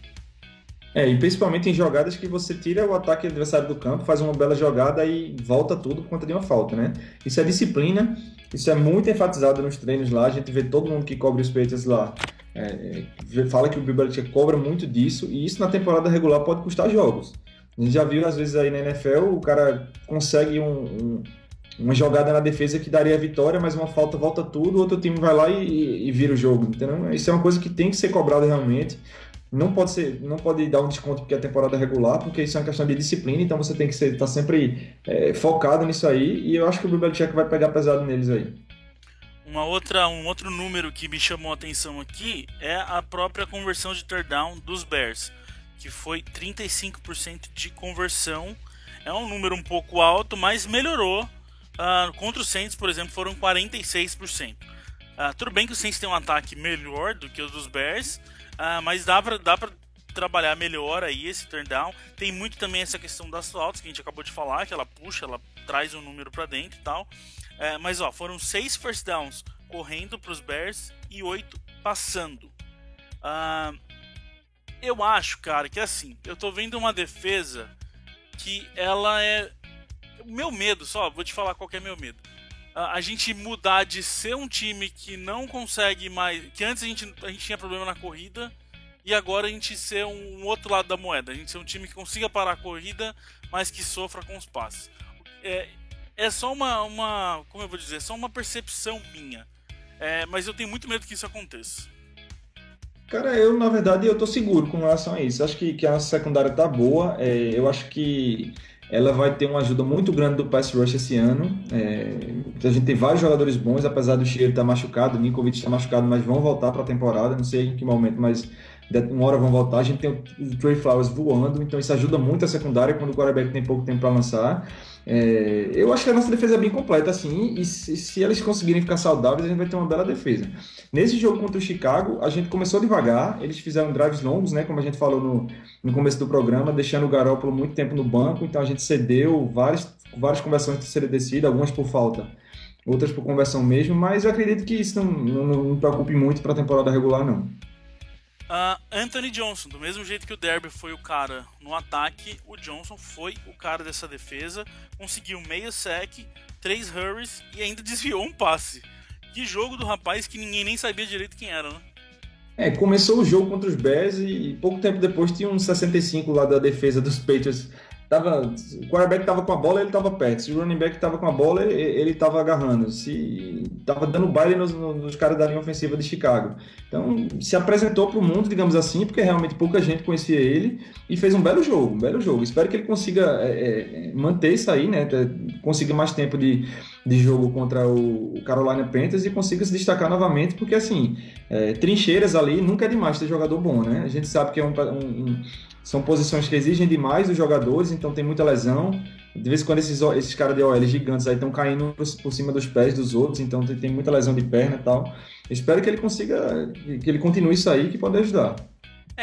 E principalmente em jogadas que você tira o ataque adversário do campo, faz uma bela jogada e volta tudo por conta de uma falta, né? Isso é disciplina, isso é muito enfatizado nos treinos lá, a gente vê todo mundo que cobre os Patriots lá, fala que o Bill Belichick cobra muito disso, e isso na temporada regular pode custar jogos. A gente já viu às vezes aí na NFL, o cara consegue uma jogada na defesa que daria a vitória, mas uma falta volta tudo, o outro time vai lá e vira o jogo, entendeu? Isso é uma coisa que tem que ser cobrada realmente. Não pode dar um desconto porque é temporada regular, porque isso é uma questão de disciplina, então você tem que estar sempre focado nisso aí, e eu acho que o Bill Belichick vai pegar pesado neles aí. Um outro número que me chamou a atenção aqui é a própria conversão de third down dos Bears, que foi 35% de conversão. É um número um pouco alto, mas melhorou. Contra os Saints, por exemplo, foram 46%. Tudo bem que os Saints têm um ataque melhor do que os dos Bears, mas dá pra trabalhar melhor aí esse turn down. Tem muito também essa questão das faltas que a gente acabou de falar, que ela puxa, ela traz um número pra dentro e tal. Mas foram 6 first downs correndo pros Bears e 8 passando. Eu acho, cara, que assim, eu tô vendo uma defesa que ela é... O meu medo, vou te falar qual que é meu medo. A gente mudar de ser um time que não consegue mais... Que antes a gente tinha problema na corrida, e agora a gente ser um outro lado da moeda. A gente ser um time que consiga parar a corrida, mas que sofra com os passes. É só como eu vou dizer, só uma percepção minha. Mas eu tenho muito medo que isso aconteça. Cara, na verdade, eu tô seguro com relação a isso. Acho que a nossa secundária tá boa. Eu acho que ela vai ter uma ajuda muito grande do pass rush esse ano. A gente tem vários jogadores bons, apesar do Cheiro estar machucado, o Ninkovic está machucado, mas vão voltar para a temporada, não sei em que momento, mas uma hora vão voltar. A gente tem o Trey Flowers voando, então isso ajuda muito a secundária quando o quarterback tem pouco tempo para lançar. Eu acho que a nossa defesa é bem completa, assim, e se eles conseguirem ficar saudáveis, a gente vai ter uma bela defesa. Nesse jogo contra o Chicago, a gente começou devagar, eles fizeram drives longos, né, como a gente falou no começo do programa, deixando o Garoppolo muito tempo no banco, então a gente cedeu várias conversões de terceira descida, algumas por falta, outras por conversão mesmo, mas eu acredito que isso não preocupe muito para a temporada regular, não. Anthony Johnson, do mesmo jeito que o Derby foi o cara no ataque, o Johnson foi o cara dessa defesa, conseguiu meio sec, 3 hurries e ainda desviou um passe. Que jogo do rapaz que ninguém nem sabia direito quem era, né? Começou o jogo contra os Bears e pouco tempo depois tinha um 65 lá da defesa dos Patriots o quarterback tava com a bola, ele tava perto. Se o running back tava com a bola, ele tava agarrando. Se tava dando baile nos caras da linha ofensiva de Chicago. Então, se apresentou pro mundo, digamos assim, porque realmente pouca gente conhecia ele e fez um belo jogo. Espero que ele consiga manter isso aí, né? Consiga mais tempo de jogo contra o Carolina Panthers e consiga se destacar novamente, porque assim, trincheiras ali nunca é demais ter jogador bom, né? A gente sabe que são posições que exigem demais dos jogadores, então tem muita lesão. De vez em quando esses caras de OL gigantes aí estão caindo por cima dos pés dos outros, então tem muita lesão de perna e tal. Espero que ele consiga, que ele continue isso aí, que pode ajudar.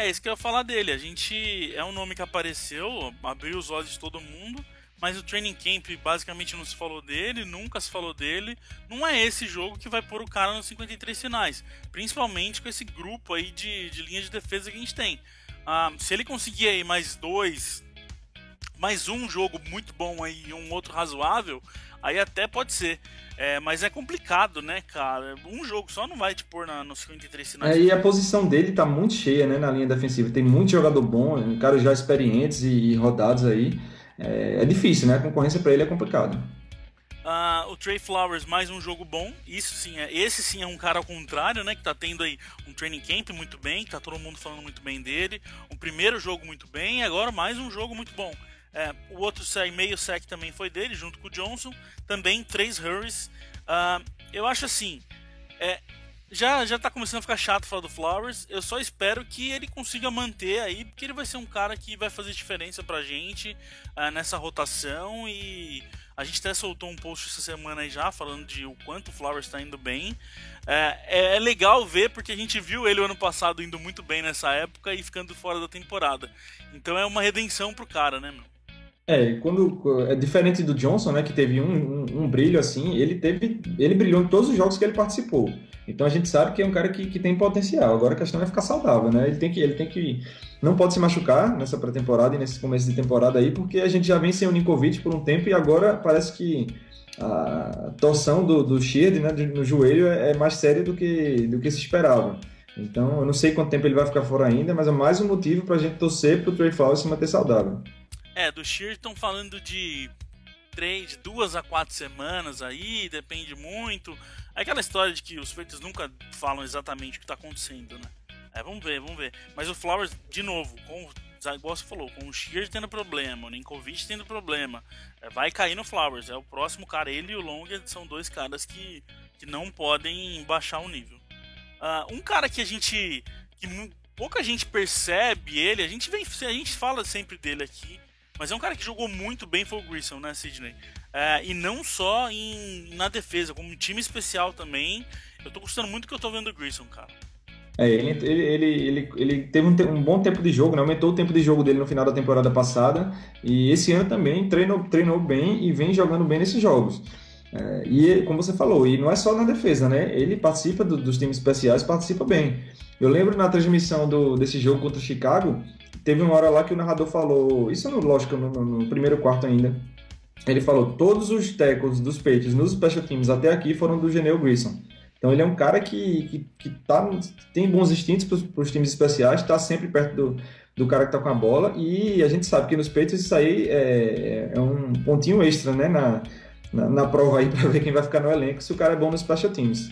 Isso que eu ia falar dele. A gente é um nome que apareceu, abriu os olhos de todo mundo, mas o training camp basicamente não se falou dele, nunca se falou dele. Não é esse jogo que vai pôr o cara nos 53 finais, principalmente com esse grupo aí de linha de defesa que a gente tem. Se ele conseguir aí mais um jogo muito bom aí e um outro razoável, aí até pode ser. Mas é complicado, né, cara? Um jogo só não vai te pôr nos 53 finais. E a posição dele tá muito cheia, né, na linha defensiva. Tem muito jogador bom, caras já experientes e rodados aí. É difícil, né? A concorrência para ele é complicado. O Trey Flowers, mais um jogo bom. Esse sim é um cara ao contrário, né? Que tá tendo aí um training camp muito bem, que tá todo mundo falando muito bem dele. Um primeiro jogo muito bem e agora mais um jogo muito bom. O outro meio sec também foi dele, junto com o Johnson. Também 3 hurries. Eu acho assim, já tá começando a ficar chato falar do Flowers. Eu só espero que ele consiga manter aí, porque ele vai ser um cara que vai fazer diferença pra gente nessa rotação. E a gente até soltou um post essa semana aí já, falando de o quanto o Flowers tá indo bem. É legal ver, porque a gente viu ele o ano passado indo muito bem nessa época e ficando fora da temporada. Então é uma redenção pro cara, né, meu? Quando é diferente do Johnson, né, que teve um brilho assim, ele brilhou em todos os jogos que ele participou. Então a gente sabe que é um cara que tem potencial. Agora a questão é ficar saudável, né? Ele tem que não pode se machucar nessa pré-temporada e nesse começo de temporada aí, porque a gente já vem sem o Ninkovic por um tempo e agora parece que a torção do Sheard, né, no joelho é mais séria do que se esperava. Então eu não sei quanto tempo ele vai ficar fora ainda, mas é mais um motivo pra gente torcer pro Trey Flowers se manter saudável. Do Sheard estão falando de 2 a 4 semanas aí, depende muito. É aquela história de que os feitos nunca falam exatamente o que está acontecendo, né? Vamos ver. Mas o Flowers, de novo, igual você falou, com o Sheard tendo problema, o Ninkovic tendo problema, vai cair no Flowers. É o próximo cara, ele e o Long são 2 caras que não podem baixar o nível. Um cara que pouca gente percebe ele, a gente fala sempre dele aqui, mas é um cara que jogou muito bem, foi o Grissom, né, Sidney? E não só na defesa, como um time especial também. Eu tô gostando muito do que eu tô vendo do Grissom, cara. Ele teve um bom tempo de jogo, né? Aumentou o tempo de jogo dele no final da temporada passada. E esse ano também treinou bem e vem jogando bem nesses jogos. E como você falou, e não é só na defesa, né? Ele participa dos times especiais, participa bem. Eu lembro na transmissão desse jogo contra o Chicago, teve uma hora lá que o narrador falou, isso lógico, no primeiro quarto ainda, ele falou, todos os tackles dos Patriots nos special teams até aqui foram do Geneo Grissom. Então ele é um cara que tem bons instintos para os times especiais, está sempre perto do cara que está com a bola, e a gente sabe que nos Patriots isso aí é um pontinho extra, né, na prova aí para ver quem vai ficar no elenco, se o cara é bom nos special teams.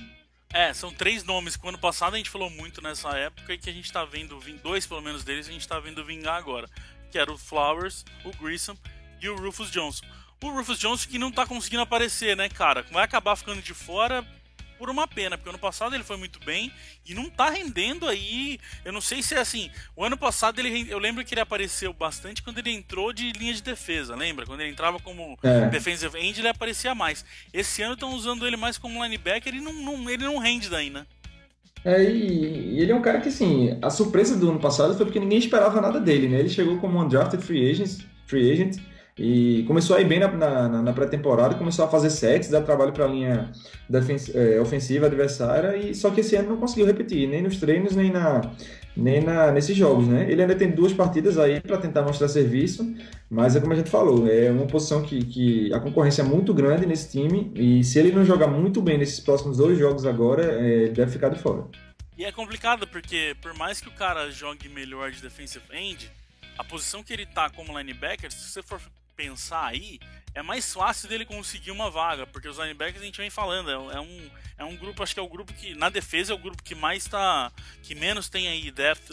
São 3 nomes que o ano passado a gente falou muito nessa época e que a gente tá vendo, 2 pelo menos deles, a gente tá vendo vingar agora. Que era o Flowers, o Grissom e o Rufus Johnson. O Rufus Johnson que não tá conseguindo aparecer, né, cara? Vai acabar ficando de fora por uma pena, porque ano passado ele foi muito bem e não tá rendendo aí. Eu não sei se é assim. O ano passado eu lembro que ele apareceu bastante quando ele entrou de linha de defesa, lembra? Quando ele entrava como defensive end, ele aparecia mais. Esse ano estão usando ele mais como linebacker e ele não rende daí, né? E ele é um cara que, assim, a surpresa do ano passado foi porque ninguém esperava nada dele, né? Ele chegou como um undrafted free agent e começou a ir bem na pré-temporada, começou a fazer sets, dar trabalho para a linha ofensiva adversária, só que esse ano não conseguiu repetir, nem nos treinos, nem nesses jogos, né? Ele ainda tem 2 partidas aí para tentar mostrar serviço, mas é como a gente falou, é uma posição que a concorrência é muito grande nesse time, e se ele não jogar muito bem nesses próximos 2 jogos agora, ele deve ficar de fora. E é complicado porque, por mais que o cara jogue melhor de defensive end, a posição que ele tá como linebacker, se você for pensar aí, é mais fácil dele conseguir uma vaga, porque os linebackers a gente vem falando, é um grupo, acho que é o grupo que, na defesa, é o grupo que mais que menos tem aí depth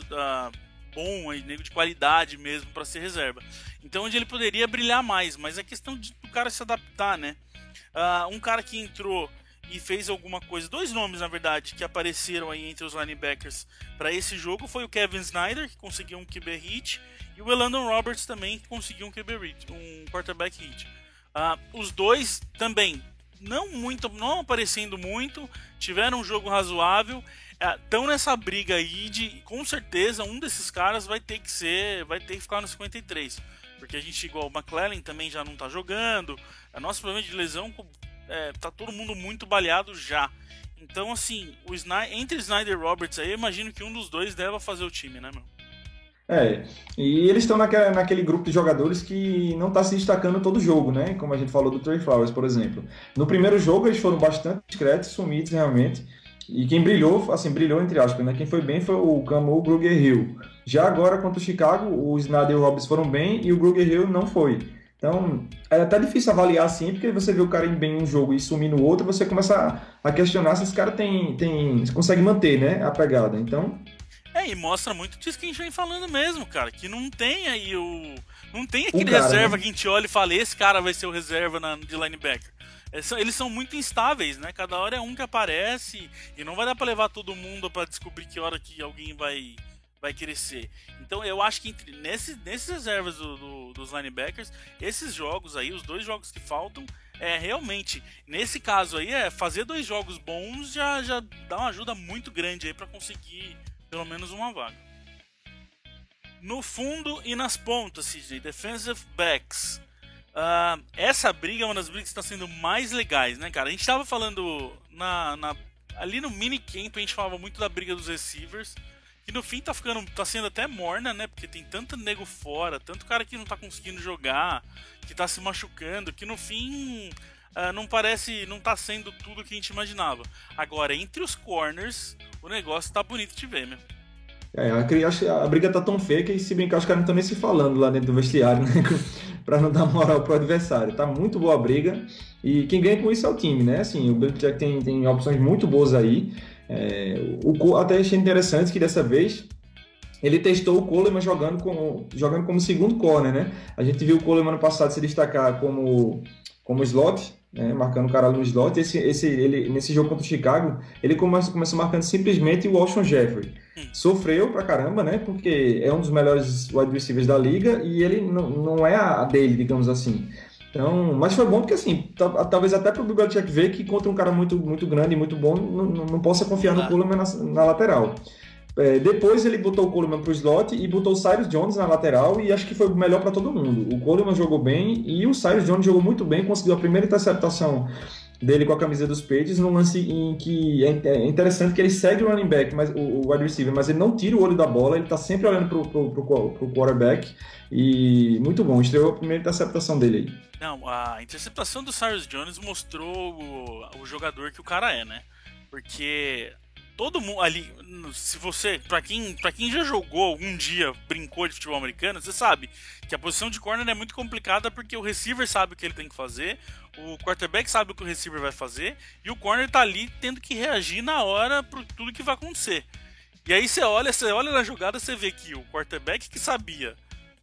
bom, aí, de qualidade mesmo para ser reserva. Então onde ele poderia brilhar mais, mas é questão do cara se adaptar, né? Um cara que entrou e fez alguma coisa, 2 nomes na verdade que apareceram aí entre os linebackers para esse jogo foi o Kevin Snyder, que conseguiu um QB hit, e o Elandon Roberts também, que conseguiu um QB hit, um quarterback hit. Os dois também não aparecendo muito, tiveram um jogo razoável, estão nessa briga aí de, com certeza, um desses caras vai ter que ficar no 53, porque a gente, igual o McClellan também já não tá jogando, a nosso problema de lesão, tá todo mundo muito baleado já. Então, assim, entre Snyder e Roberts aí, eu imagino que um dos dois deva fazer o time, né, meu? E eles estão naquele grupo de jogadores que não está se destacando todo jogo, né? Como a gente falou do Trey Flowers, por exemplo. No primeiro jogo eles foram bastante discretos, sumidos realmente, e quem brilhou, assim, brilhou entre aspas, né? Quem foi bem foi o Kamu Grugier-Hill. Já agora, contra o Chicago, o Snyder e o Roberts foram bem e o Grugier-Hill não foi. Então, é até difícil avaliar assim, porque você vê o cara ir bem em um jogo e sumir no outro, você começa a questionar se esse cara consegue manter, né, a pegada. Então... e mostra muito disso que a gente vem falando mesmo, cara, que não tem aí não tem aquele reserva, né, que a gente olha e fala, esse cara vai ser o reserva de linebacker. Eles são muito instáveis, né, cada hora é um que aparece e não vai dar pra levar todo mundo pra descobrir que hora que alguém vai crescer. Então eu acho que nesses reservas dos linebackers, esses jogos aí, os 2 jogos que faltam, realmente, nesse caso aí, fazer 2 jogos bons já dá uma ajuda muito grande aí pra conseguir pelo menos uma vaga. No fundo e nas pontas, CJ, defensive backs. Essa briga é uma das brigas que está sendo mais legais, né, cara? A gente tava falando ali no minicamp, a gente falava muito da briga dos receivers, que no fim tá sendo até morna, né? Porque tem tanto nego fora, tanto cara que não tá conseguindo jogar, que tá se machucando, que no fim não tá sendo tudo que a gente imaginava. Agora, entre os corners, o negócio tá bonito de ver, meu. A briga tá tão feia que, se brincar, os caras não estão nem se falando lá dentro do vestiário, né? Pra não dar moral pro adversário. Tá muito boa a briga e quem ganha com isso é o time, né? Assim, o Belichick tem opções muito boas aí. Até achei interessante que dessa vez ele testou o Coleman jogando como segundo corner, né? A gente viu o Coleman ano passado se destacar como slot, né? Marcando o cara no slot. Ele, nesse jogo contra o Chicago, ele começou marcando simplesmente o Alshon Jeffrey. Sofreu pra caramba, né? Porque é um dos melhores wide receivers da liga e ele não é a dele, digamos assim. Então, mas foi bom porque, assim, talvez até pro Belichick ver que contra um cara muito, muito grande e muito bom, não possa confiar no Coleman na lateral. Depois ele botou o Coleman pro slot e botou o Cyrus Jones na lateral e acho que foi o melhor para todo mundo. O Coleman jogou bem e o Cyrus Jones jogou muito bem, conseguiu a primeira interceptação dele com a camisa dos Patriots, num lance em que é interessante que ele segue o running back, o wide receiver, mas ele não tira o olho da bola, ele tá sempre olhando pro quarterback e muito bom, estreou a primeira interceptação dele aí. Não, a interceptação do Cyrus Jones mostrou o jogador que o cara é, né? Porque todo mundo ali, se você, pra quem já jogou algum dia, brincou de futebol americano, você sabe que a posição de corner é muito complicada porque o receiver sabe o que ele tem que fazer, o quarterback sabe o que o receiver vai fazer e o corner tá ali tendo que reagir na hora por tudo que vai acontecer. E aí você olha na jogada, você vê que o quarterback que sabia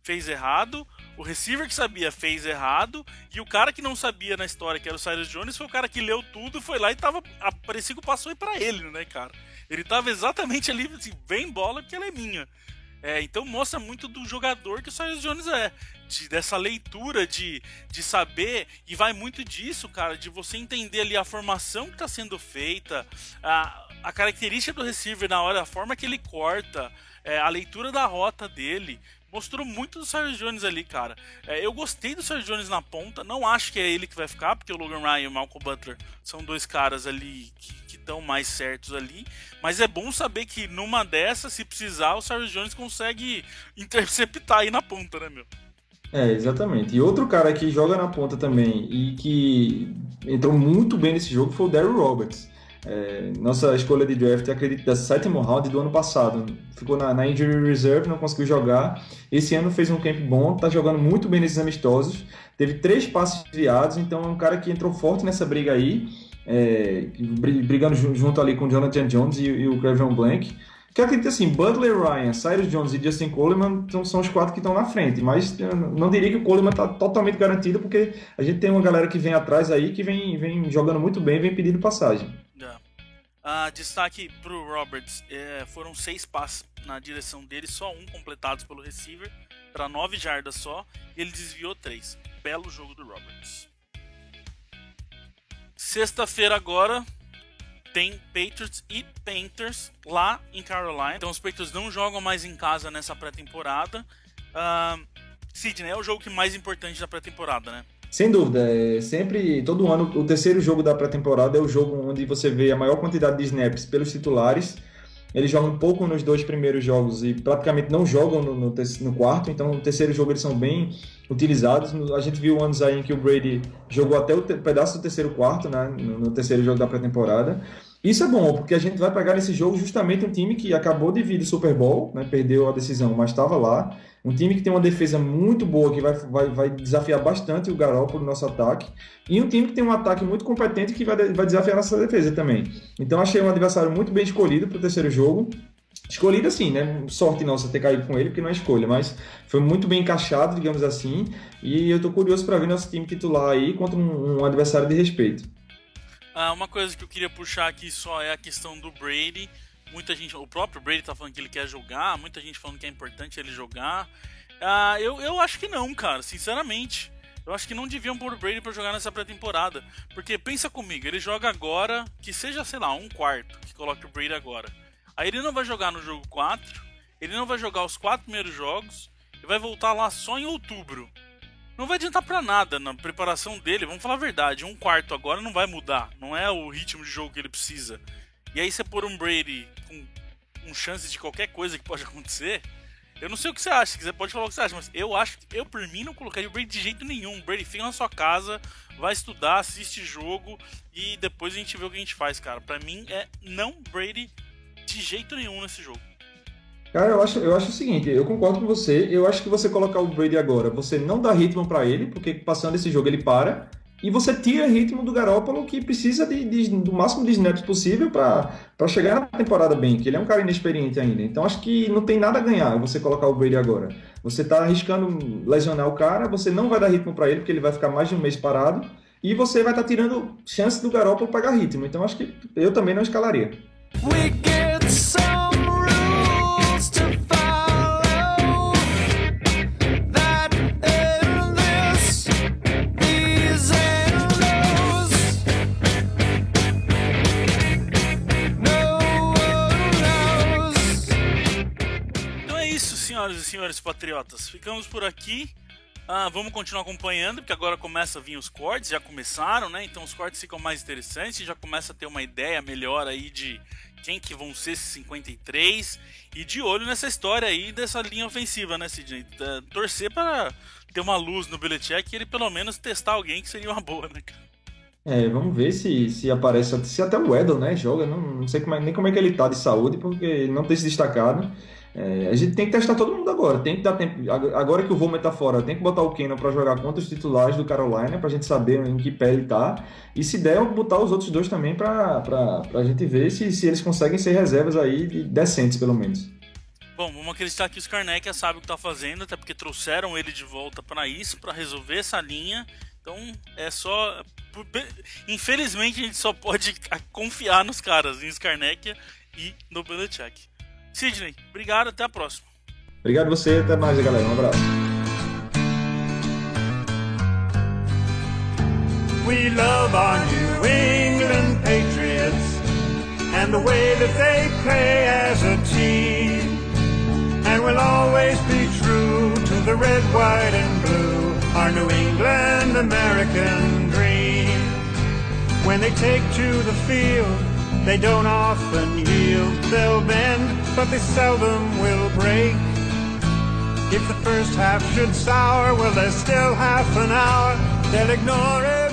fez errado, o receiver que sabia fez errado, e o cara que não sabia na história, que era o Cyrus Jones, foi o cara que leu tudo, foi lá e parecia que o passo foi pra ele, né, cara? Ele tava exatamente ali, assim, vem bola que ela é minha. Então mostra muito do jogador que o Cyrus Jones é, dessa leitura, de saber, e vai muito disso, cara, de você entender ali a formação que tá sendo feita, a característica do receiver na hora, a forma que ele corta, a leitura da rota dele. Mostrou muito do Cyrus Jones ali, cara. Eu gostei do Cyrus Jones na ponta. Não acho que é ele que vai ficar, porque o Logan Ryan e o Malcolm Butler são 2 caras ali que estão mais certos ali. Mas é bom saber que numa dessas, se precisar, o Cyrus Jones consegue interceptar aí na ponta, né, meu? Exatamente. E outro cara que joga na ponta também e que entrou muito bem nesse jogo foi o Darryl Roberts. Nossa escolha de draft, acredito, da 7º round do ano passado. Ficou na injury reserve, não conseguiu jogar. Esse ano fez um camp bom, tá jogando muito bem nesses amistosos. Teve 3 passes desviados, então é um cara que entrou forte nessa briga aí, brigando junto ali com o Jonathan Jones e o Crevion Blank. Que eu acredito assim, Butler, Ryan, Cyrus Jones e Justin Coleman são os 4 que estão na frente, mas eu não diria que o Coleman está totalmente garantido, porque a gente tem uma galera que vem atrás aí, que vem jogando muito bem, vem pedindo passagem. Destaque para o Roberts, foram 6 passes na direção dele, só 1 completados pelo receiver, para 9 jardas só, e ele desviou 3. Belo jogo do Roberts. Sexta-feira agora tem Patriots e Panthers lá em Carolina. Então os Patriots não jogam mais em casa nessa pré-temporada. Sidney, é o jogo que mais importante da pré-temporada, né? Sem dúvida, sempre, todo ano, o terceiro jogo da pré-temporada é o jogo onde você vê a maior quantidade de snaps pelos titulares. Eles jogam um pouco nos 2 primeiros jogos e praticamente não jogam no quarto, então no terceiro jogo eles são bem utilizados. A gente viu anos aí em que o Brady jogou até o pedaço do terceiro quarto, né, no terceiro jogo da pré-temporada. Isso é bom, porque a gente vai pegar nesse jogo justamente um time que acabou de vir do Super Bowl, né, perdeu a decisão, mas estava lá. Um time que tem uma defesa muito boa, que vai desafiar bastante o Garoppolo no nosso ataque. E um time que tem um ataque muito competente que vai desafiar a nossa defesa também. Então achei um adversário muito bem escolhido para o terceiro jogo. Escolhido assim, né? Sorte nossa ter caído com ele, porque não é escolha, mas foi muito bem encaixado, digamos assim. E eu estou curioso para ver nosso time titular aí contra um adversário de respeito. Uma coisa que eu queria puxar aqui só é a questão do Brady. Muita gente, o próprio Brady tá falando que ele quer jogar, muita gente falando que é importante ele jogar. Eu acho que não, cara, sinceramente. Eu acho que não deviam pôr o Brady pra jogar nessa pré-temporada. Porque pensa comigo, ele joga agora, que seja, sei lá, 1/4 que coloque o Brady agora. Aí ele não vai jogar no jogo 4, ele não vai jogar os 4 primeiros jogos, e vai voltar lá só em outubro. Não vai adiantar pra nada na preparação dele, vamos falar a verdade, 1/4 agora não vai mudar, não é o ritmo de jogo que ele precisa. E aí você pôr um Brady com chances de qualquer coisa que pode acontecer, eu não sei o que você acha, se quiser pode falar o que você acha, mas eu por mim não colocaria o Brady de jeito nenhum. O Brady fica na sua casa, vai estudar, assiste jogo e depois a gente vê o que a gente faz, cara. Pra mim é não Brady de jeito nenhum nesse jogo. Cara, eu acho o seguinte, eu concordo com você, eu acho que você colocar o Brady agora, você não dá ritmo pra ele, porque passando esse jogo ele para, e você tira ritmo do Garoppolo, que precisa do máximo de snaps possível para chegar na temporada bem, que ele é um cara inexperiente ainda. Então acho que não tem nada a ganhar você colocar o Brady agora. Você tá arriscando lesionar o cara, você não vai dar ritmo para ele, porque ele vai ficar mais de um mês parado, e você vai estar tirando chance do Garoppolo pegar ritmo. Então acho que eu também não escalaria. We get some rules to follow that in this, these and those. No one knows. Então é isso, senhoras e senhores patriotas. Ficamos por aqui. Vamos continuar acompanhando, porque agora começa a vir os cortes, já começaram, né? Então os cortes ficam mais interessantes, já começa a ter uma ideia melhor aí de quem que vão ser esses 53 e de olho nessa história aí dessa linha ofensiva, né, Sidney? Torcer para ter uma luz no Belichick e ele pelo menos testar alguém que seria uma boa, né, cara? Vamos ver se aparece, se até o Edel, né, joga, não sei nem como é que ele tá de saúde, porque não tem se destacado. A gente tem que testar todo mundo agora, tem que dar tempo, agora que o Homer tá fora, tem que botar o Kennon para jogar contra os titulares do Carolina, pra gente saber em que pé ele tá, e se der, botar os outros dois também pra gente ver se eles conseguem ser reservas aí decentes, pelo menos. Bom, vamos acreditar que o Scarnecchia sabe o que tá fazendo, até porque trouxeram ele de volta para isso, para resolver essa linha. Então é só... Infelizmente a gente só pode confiar nos caras, em Scarnecchia e no Belichick. Sidney, obrigado, até a próxima. Obrigado a você, até mais, galera. Um abraço. We love our New England Patriots and the way that they play as a team. And we'll always be true to the red, white, and blue, our New England American dream. When they take to the field, they don't often yield. They'll bend, but they seldom will break. If the first half should sour, well, there's still half an hour. They'll ignore it